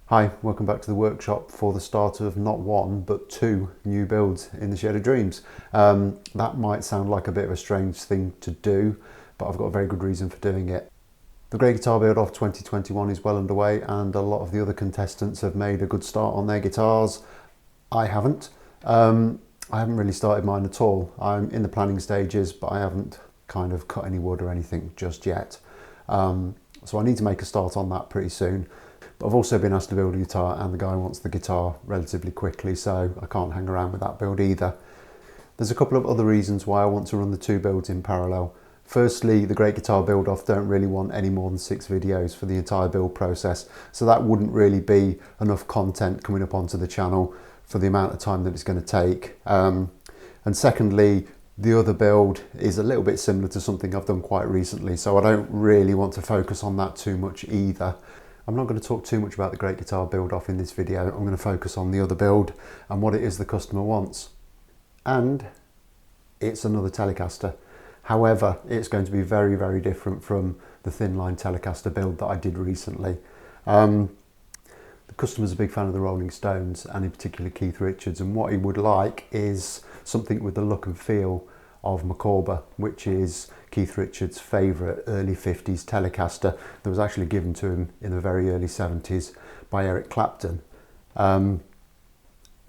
Hi, welcome back to the workshop for the start of not one but two new builds in the Shed of Dreams. That might sound like a bit of a strange thing to do, but I've got a very good reason for doing it. The Great Guitar Build Off 2021 is well underway and a lot of the other contestants have made a good start on their guitars. I haven't. I haven't really started mine at all. I'm in the planning stages, but I haven't kind of cut any wood or anything just yet. So I need to make a start on that pretty soon. But I've also been asked to build a guitar and the guy wants the guitar relatively quickly, so I can't hang around with that build either. There's a couple of other reasons why I want to run the two builds in parallel. Firstly, the Great Guitar Build Off don't really want any more than 6 videos for the entire build process, so that wouldn't really be enough content coming up onto the channel for the amount of time that it's going to take. And secondly, the other build is a little bit similar to something I've done quite recently, so I don't really want to focus on that too much either. I'm not going to talk too much about the Great Guitar Build Off in this video. I'm going to focus on the other build and what it is the customer wants. And it's another Telecaster. However, it's going to be very, very different from the thin line Telecaster build that I did recently. The customer's a big fan of the Rolling Stones and in particular Keith Richards, and what he would like is something with the look and feel of Micawber, which is Keith Richards' favourite early 50s Telecaster that was actually given to him in the very early 70s by Eric Clapton. Now,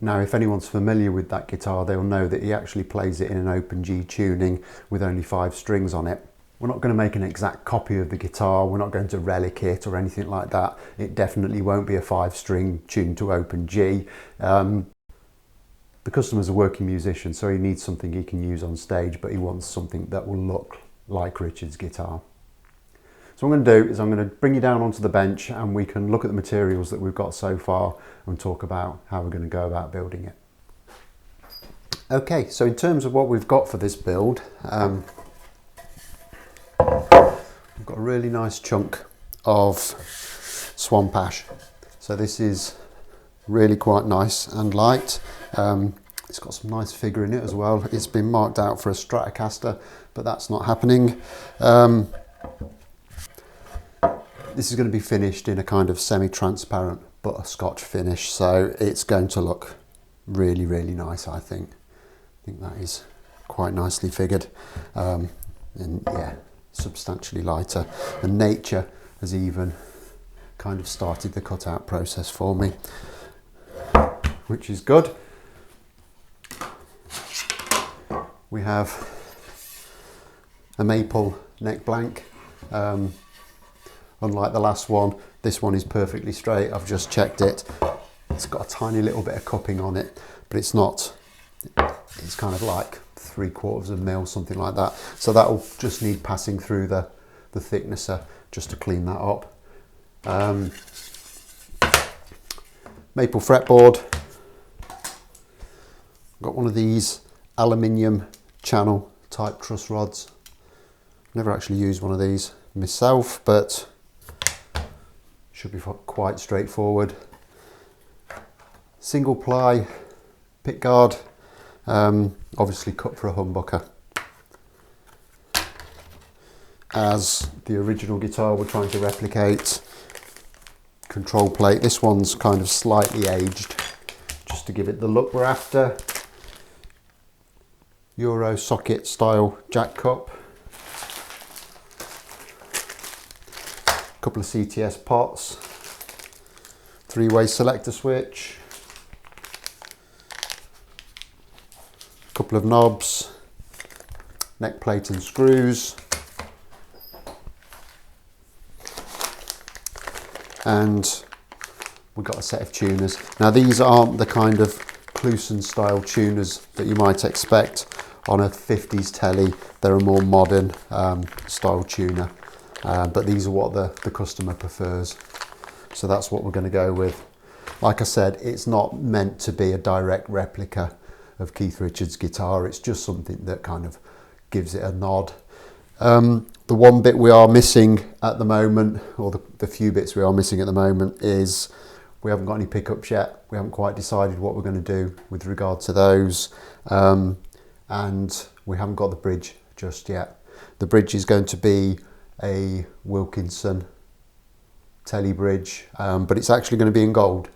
if anyone's familiar with that guitar, they'll know that he actually plays it in an open G tuning with only 5 strings on it. We're not going to make an exact copy of the guitar, we're not going to relic it or anything like that. It definitely won't be a 5-string tuned to open G. The customer's a working musician, so he needs something he can use on stage, but he wants something that will look like Richard's guitar. So what I'm going to do is I'm going to bring you down onto the bench and we can look at the materials that we've got so far and talk about how we're going to go about building it. Okay, so in terms of what we've got for this build, we've got a really nice chunk of swamp ash. So this is really quite nice and light. It's got some nice figure in it as well. It's been marked out for a Stratocaster, but that's not happening. This is going to be finished in a kind of semi-transparent butterscotch finish, so it's going to look really, really nice, I think. I think that is quite nicely figured. And yeah, substantially lighter. And nature has even kind of started the cutout process for me, which is good. We have a maple neck blank. Unlike the last one, this one is perfectly straight. I've just checked it. It's got a tiny little bit of cupping on it, but it's not, it's kind of like 3/4 mil, something like that. So that will just need passing through the thicknesser just to clean that up. Maple fretboard. Got one of these aluminium channel type truss rods. Never actually used one of these myself, but should be quite straightforward. Single ply pick guard, obviously cut for a humbucker. As the original guitar we're trying to replicate. Control plate, this one's kind of slightly aged, just to give it the look we're after. Euro socket style jack cup. Couple of CTS pots, 3-way selector switch, couple of knobs, neck plate and screws, and we've got a set of tuners. Now these aren't the kind of Cluson style tuners that you might expect on a 50s telly. They're a more modern style tuner. But these are what the customer prefers, so that's what we're going to go with. Like I said, it's not meant to be a direct replica of Keith Richards' guitar, it's just something that kind of gives it a nod. The one bit we are missing at the moment, or the few bits we are missing at the moment, is we haven't got any pickups yet. We haven't quite decided what we're going to do with regard to those, and we haven't got the bridge just yet. The bridge is going to be a Wilkinson telly bridge, but it's actually going to be in gold,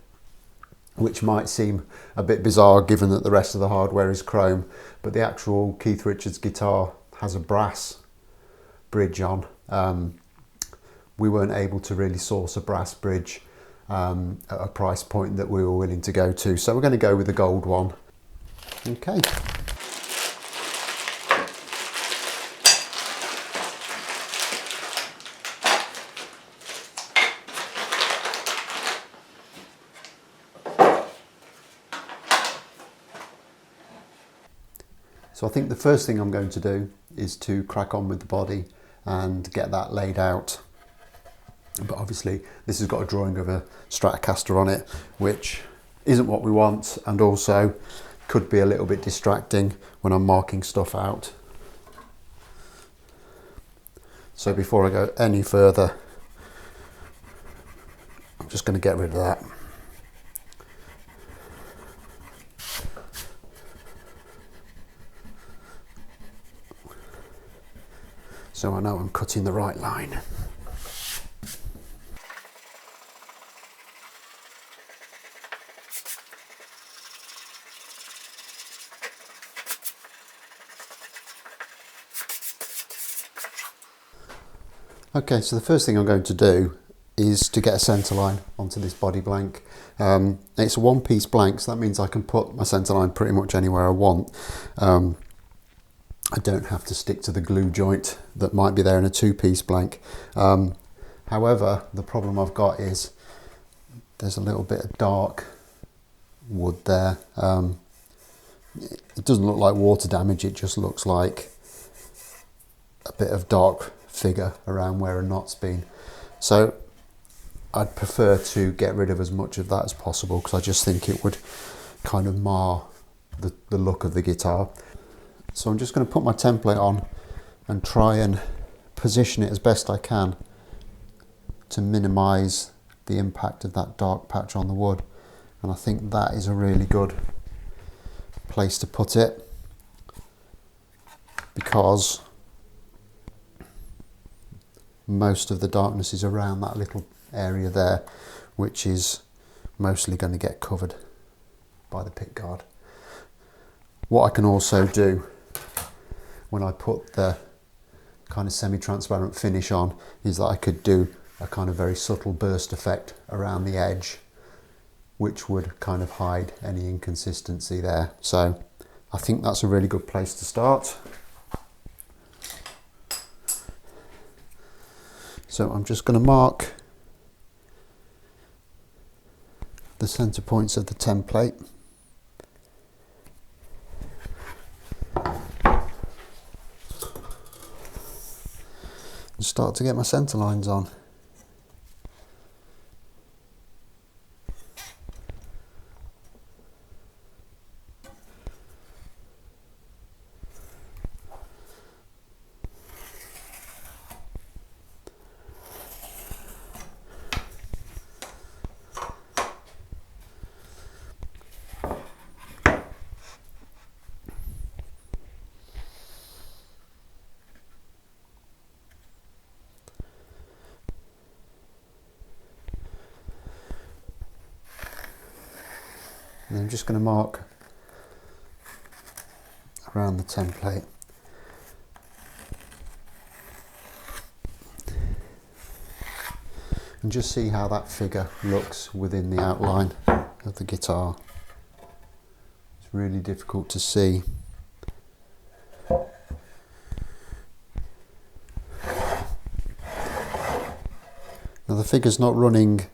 which might seem a bit bizarre given that the rest of the hardware is chrome, but the actual Keith Richards guitar has a brass bridge on. We weren't able to really source a brass bridge at a price point that we were willing to go to, so we're going to go with the gold one. Okay. So I think the first thing I'm going to do is to crack on with the body and get that laid out. But obviously this has got a drawing of a Stratocaster on it, which isn't what we want, and also could be a little bit distracting when I'm marking stuff out. So before I go any further, I'm just going to get rid of that. So I know I'm cutting the right line. Okay, so the first thing I'm going to do is to get a centre line onto this body blank. It's a one-piece blank, so that means I can put my centre line pretty much anywhere I want. I don't have to stick to the glue joint that might be there in a two-piece blank. However, the problem I've got is there's a little bit of dark wood there. It doesn't look like water damage, it just looks like a bit of dark figure around where a knot's been. So I'd prefer to get rid of as much of that as possible, because I just think it would kind of mar the look of the guitar. So I'm just going to put my template on and try and position it as best I can to minimise the impact of that dark patch on the wood. And I think that is a really good place to put it, because most of the darkness is around that little area there, which is mostly going to get covered by the pick guard. What I can also do when I put the kind of semi-transparent finish on is that I could do a kind of very subtle burst effect around the edge, which would kind of hide any inconsistency there. So I think that's a really good place to start. So I'm just going to mark the centre points of the template. And start to get my centre lines on. And I'm just going to mark around the template. And just see how that figure looks within the outline of the guitar. It's really difficult to see. Now the figure's not running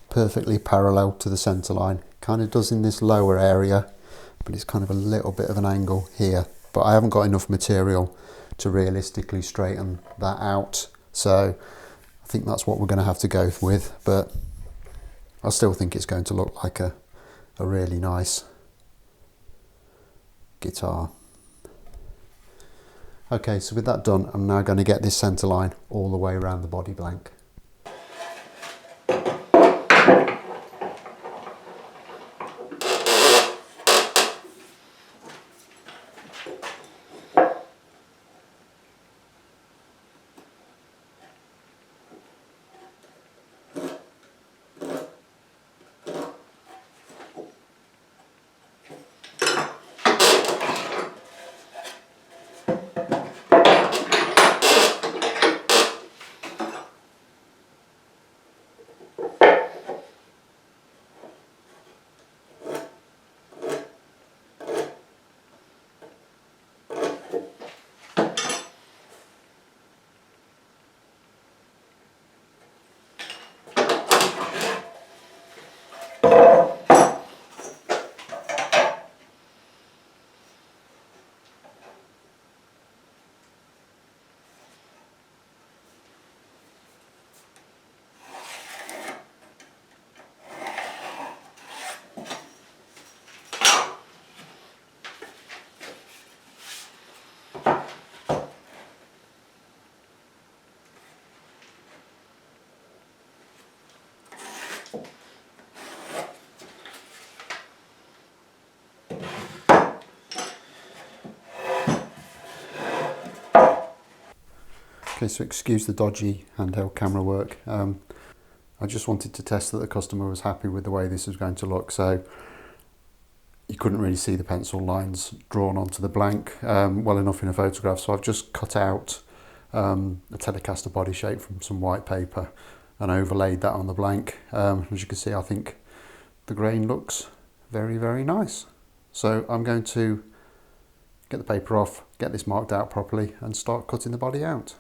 perfectly parallel to the centre line. Kind of does in this lower area, but it's kind of a little bit of an angle here. But I haven't got enough material to realistically straighten that out. So I think that's what we're going to have to go with, but I still think it's going to look like a really nice guitar. Okay, so with that done, I'm now going to get this centre line all the way around the body blank. Okay, so excuse the dodgy handheld camera work. I just wanted to test that the customer was happy with the way this was going to look, so you couldn't really see the pencil lines drawn onto the blank well enough in a photograph, so I've just cut out a Telecaster body shape from some white paper and overlaid that on the blank. As you can see, I think the grain looks very, very nice. So I'm going to get the paper off, get this marked out properly and start cutting the body out.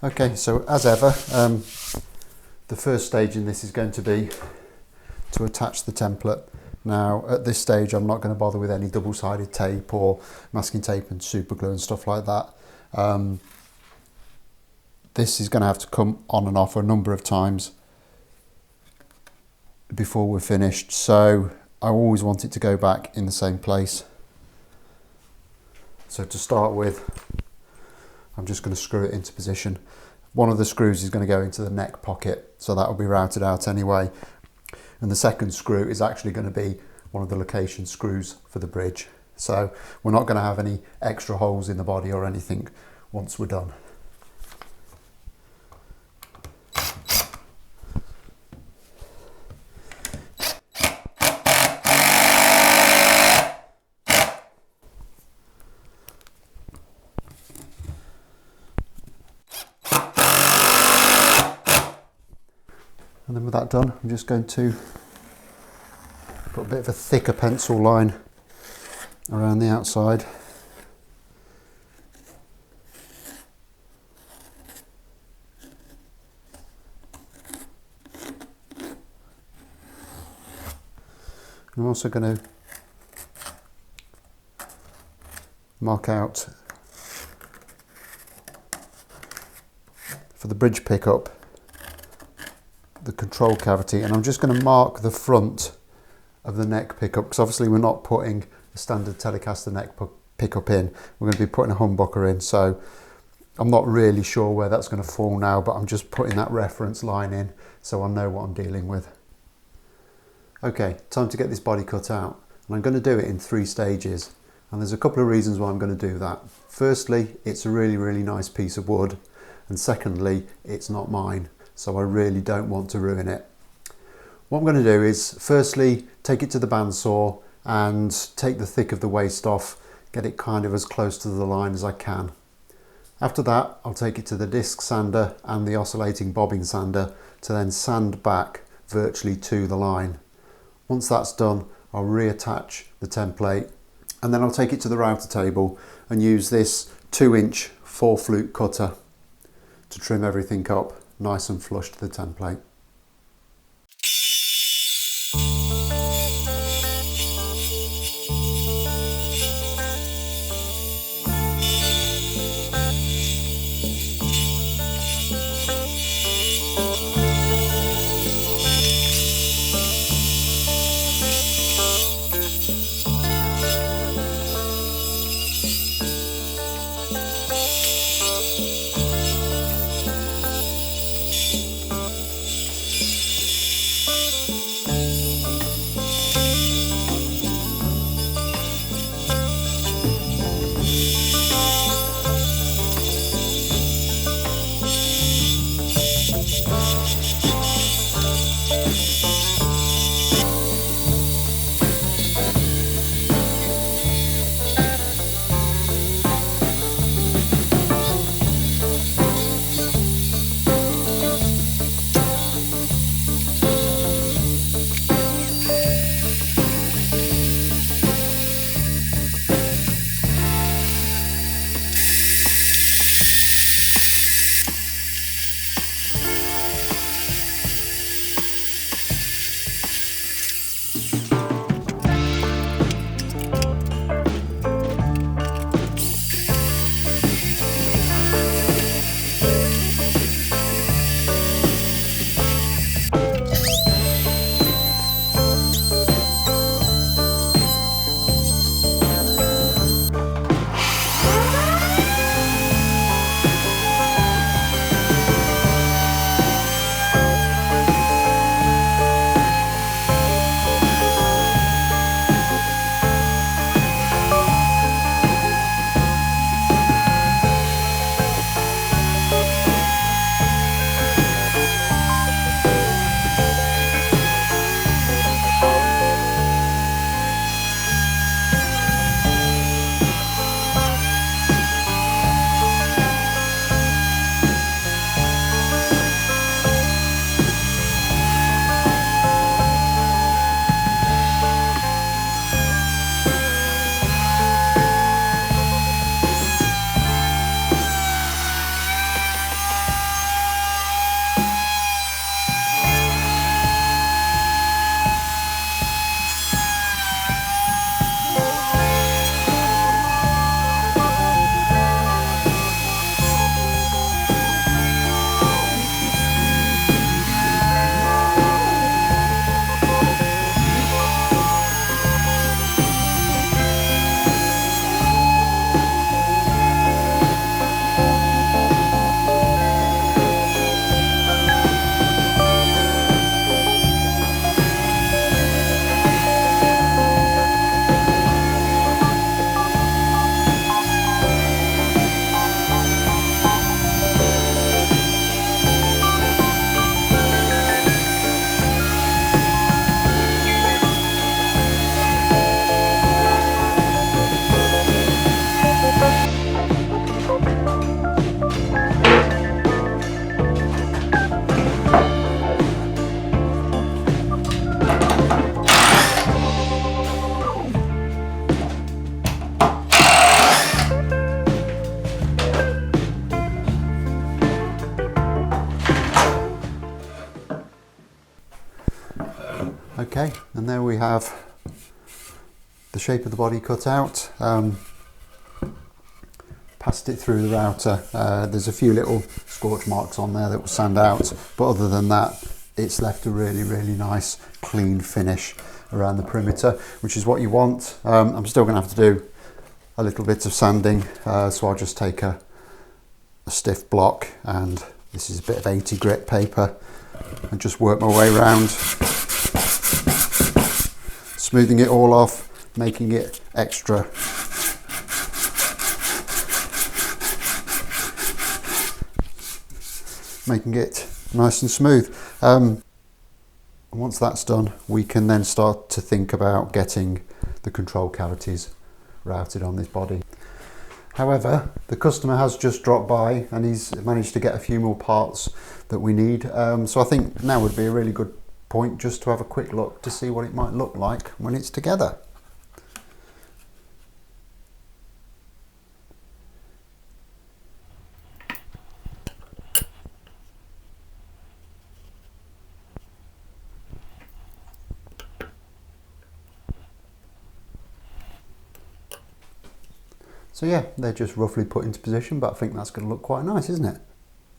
Okay, so as ever, the first stage in this is going to be to attach the template. Now, at this stage, I'm not going to bother with any double-sided tape or masking tape and super glue and stuff like that. This is going to have to come on and off a number of times before we're finished. So I always want it to go back in the same place. So to start with, I'm just going to screw it into position. One of the screws is going to go into the neck pocket, so that will be routed out anyway. And the second screw is actually going to be one of the location screws for the bridge. So we're not going to have any extra holes in the body or anything once we're done. And then with that done, I'm just going to put a bit of a thicker pencil line around the outside. I'm also going to mark out for the bridge pickup the control cavity, and I'm just going to mark the front of the neck pickup because obviously we're not putting a standard Telecaster neck pickup in, we're going to be putting a humbucker in, so I'm not really sure where that's going to fall now, but I'm just putting that reference line in so I know what I'm dealing with. Okay, time to get this body cut out, and I'm going to do it in 3 stages, and there's a couple of reasons why I'm going to do that. Firstly, it's a really, really nice piece of wood, and secondly, it's not mine, so I really don't want to ruin it. What I'm going to do is firstly take it to the bandsaw and take the thick of the waste off, get it kind of as close to the line as I can. After that, I'll take it to the disc sander and the oscillating bobbin sander to then sand back virtually to the line. Once that's done, I'll reattach the template, and then I'll take it to the router table and use this 2-inch 4-flute cutter to trim everything up nice and flush to the template. Okay, and there we have the shape of the body cut out. Passed it through the router. There's a few little scorch marks on there that will sand out, but other than that, it's left a really, really nice clean finish around the perimeter, which is what you want. I'm still going to have to do a little bit of sanding, so I'll just take a stiff block, and this is a bit of 80 grit paper, and just work my way around, smoothing it all off, making it extra. Making it nice and smooth. Once that's done, we can then start to think about getting the control cavities routed on this body. However, the customer has just dropped by and he's managed to get a few more parts that we need. So I think now would be a really good point just to have a quick look to see what it might look like when it's together. So yeah, they're just roughly put into position, but I think that's going to look quite nice, isn't it?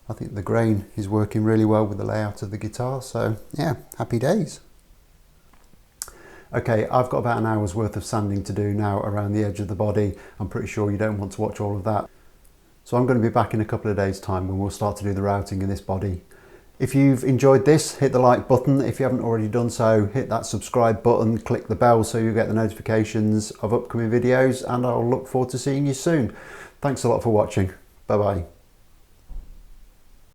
I think the grain is working really well with the layout of the guitar, so yeah, happy days. Okay, I've got about an hour's worth of sanding to do now around the edge of the body. I'm pretty sure you don't want to watch all of that. So I'm going to be back in a couple of days' time when we'll start to do the routing in this body. If you've enjoyed this, hit the like button. If you haven't already done so, hit that subscribe button, click the bell so you get the notifications of upcoming videos, and I'll look forward to seeing you soon. Thanks a lot for watching. Bye bye.